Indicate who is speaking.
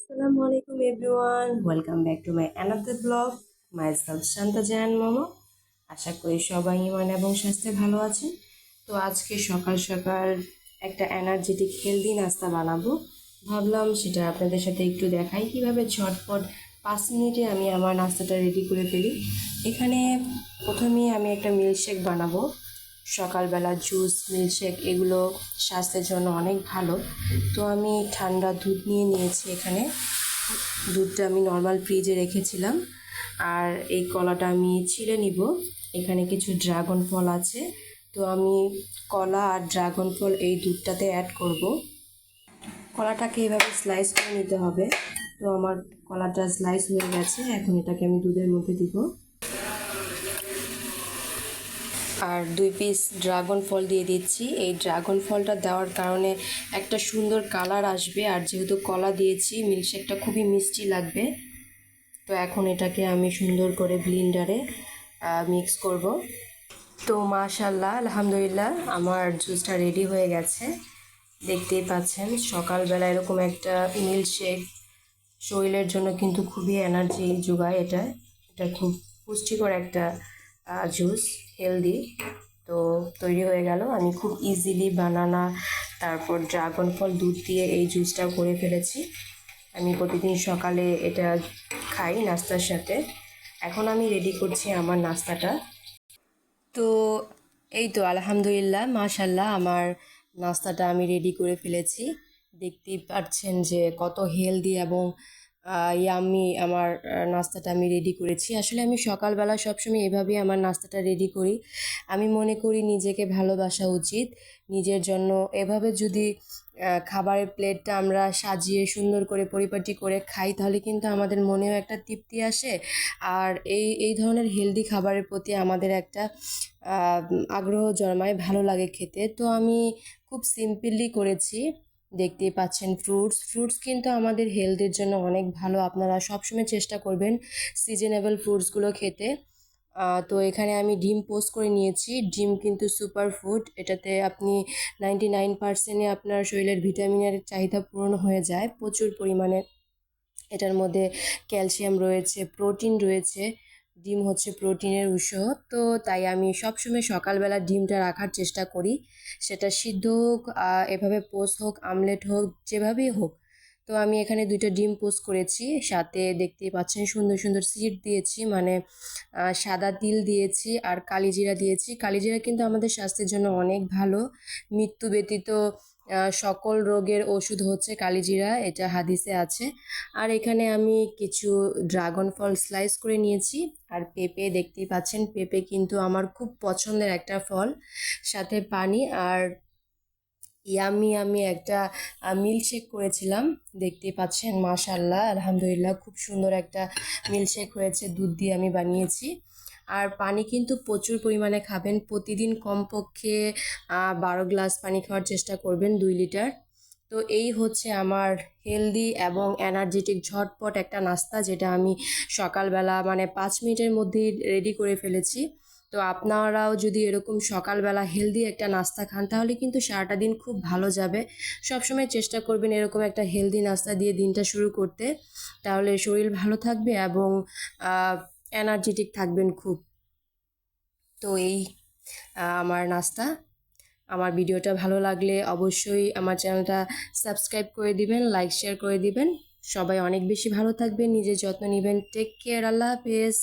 Speaker 1: Assalamualaikum everyone. Welcome back to my another vlog. Myself Shanta Jayan Momo. আশা করি সবাই ইমান এবং স্বাস্থ্যে ভালো আছেন। তো আজকে সকাল সকাল একটা এনার্জেটিক হেলদি নাস্তা বানাবো। ভাবলাম সেটা আপনাদের সাথে একটু দেখাই কিভাবে ঝটপট 5 মিনিটে আমি আমার নাস্তাটা রেডি করে ফেলি। এখানে প্রথমেই আমি একটা মিল্কশেক বানাবো। সকালবেলা জুস মিল্কশেক এগুলো স্বাস্থ্যের জন্য অনেক ভালো। তো আমি ঠান্ডা দুধ নিয়ে নিয়েছি। এখানে দুধটা আমি নর্মাল ফ্রিজে রেখেছিলাম। আর এই কলাটা আমি ছিলে নিব। এখানে কিছু ড্রাগন ফল আছে, তো আমি কলা আর ড্রাগন ফল এই দুধটাতে অ্যাড করব। কলাটাকে এভাবে স্লাইস করে নিতে হবে। তো আমার কলাটা স্লাইস হয়ে গেছে, এখন এটাকে আমি দুধের মধ্যে দিব। আর 2 পিস ড্রাগন ফল দিয়ে দিচ্ছি। এই ড্রাগন ফলটা দেওয়ার কারণে একটা সুন্দর কালার আসবে, আর যেহেতু কলা দিয়েছি মিল্কশেকটা খুবই মিষ্টি লাগবে। তো এখন এটাকে আমি সুন্দর করে ব্লেন্ডারে মিক্স করব। তো মাশাআল্লাহ আলহামদুলিল্লাহ আমার জুসটা রেডি হয়ে গেছে। দেখতেই পাচ্ছেন সকালবেলা এরকম একটা মিল্কশেক শরীরের জন্য কিন্তু খুবই এনার্জি যোগায়। এটা খুব পুষ্টিকর একটা জুস, হেলদি। তো তৈরি হয়ে গেল। আমি খুব ইজিলি বানানা তারপর ড্রাগন ফল দুধ দিয়ে এই জুসটা করে ফেলেছি। আমি প্রতিদিন সকালে এটা খাই নাস্তার সাথে। এখন আমি রেডি করছি আমার নাস্তাটা। তো এই তো আলহামদুলিল্লাহ মাশাল্লাহ আমার নাস্তাটা আমি রেডি করে ফেলেছি। দেখতেই পাচ্ছেন যে কত হেলদি এবং ইয়াম্মি আমার নাস্তাটা আমি রেডি করেছি। আসলে আমি সকালবেলা সবসময় এভাবেই আমার নাস্তাটা রেডি করি। আমি মনে করি নিজেকে ভালোবাসা উচিত। নিজের জন্য এভাবে যদি খাবারের প্লেটটা আমরা সাজিয়ে সুন্দর করে পরিপাটি করে খাই, তাহলে কিন্তু আমাদের মনেও একটা তৃপ্তি আসে। আর এই ধরনের হেলদি খাবারের প্রতি আমাদের একটা আগ্রহ জন্মায়, ভালো লাগে খেতে। তো আমি খুব সিম্পলি করেছি। দেখতেই পাচ্ছেন ফ্রুটস কিন্তু আমাদের হেলথের জন্য অনেক ভালো। আপনারা সবসময় চেষ্টা করবেন সিজনেবল ফ্রুটসগুলো খেতে। তো এখানে আমি ডিম পোস্ট করে নিয়েছি। ডিম কিন্তু সুপার ফুড, এটাতে আপনি 99% আপনার শরীরের ভিটামিনের চাহিদা পূরণ হয়ে যায় প্রচুর পরিমাণে। এটার মধ্যে ক্যালসিয়াম রয়েছে, প্রোটিন রয়েছে। ডিম হচ্ছে প্রোটিনের উৎস। তো তাই আমি সবসময় সকালবেলা ডিমটা রাখার চেষ্টা করি, সেটা সিদ্ধ হোক, এভাবে পোস্ট হোক, আমলেট হোক, যেভাবেই হোক। তো আমি এখানে 2টা ডিম পোস্ট করেছি, সাথে দেখতেই পাচ্ছেন সুন্দর সুন্দর সিড দিয়েছি, মানে সাদা তিল দিয়েছি আর কালিজিরা দিয়েছি। কালিজিরা কিন্তু আমাদের স্বাস্থ্যের জন্য অনেক ভালো। মৃত্যু ব্যতীত সকল রোগের ওষুধ হচ্ছে কালিজিরা, এটা হাদিসে আছে। আর এখানে আমি কিছু ড্রাগন ফল স্লাইস করে নিয়েছি। আর পেঁপে দেখতেই পাচ্ছেন, পেঁপে কিন্তু আমার খুব পছন্দের একটা ফল। সাথে পানি আর ইয়ামি আমি একটা মিল্কশেক করেছিলাম। দেখতেই পাচ্ছেন মাশাল্লাহ আলহামদুলিল্লাহ খুব সুন্দর একটা মিল্কশেক হয়েছে, দুধ দিয়ে আমি বানিয়েছি। আর পানি কিন্তু প্রচুর পরিমাণে খাবেন, প্রতিদিন কমপক্ষে 12 গ্লাস পানি খাওয়ার চেষ্টা করবেন, 2 লিটার। তো এই হচ্ছে আমার হেলদি এবং এনার্জেটিক ঝটপট একটা নাস্তা, যেটা আমি সকালবেলা মানে 5 মিনিটের মধ্যেই রেডি করে ফেলেছি। তো আপনারাও যদি এরকম সকালবেলা হেলদি একটা নাস্তা খান, তাহলে কিন্তু সারাটা দিন খুব ভালো যাবে। সবসময় চেষ্টা করবেন এরকম একটা হেলদি নাস্তা দিয়ে দিনটা শুরু করতে, তাহলে শরীর ভালো থাকবে এবং এনার্জেটিক থাকবেন খুব। তো এই আমার নাস্তা। আমার ভিডিওটা ভালো লাগলে অবশ্যই আমার চ্যানেলটা সাবস্ক্রাইব করে দিবেন, লাইক শেয়ার করে দিবেন। সবাই অনেক বেশি ভালো থাকবেন, নিজের যত্ন নেবেন। টেক কেয়ার, আল্লাহ হাফেজ।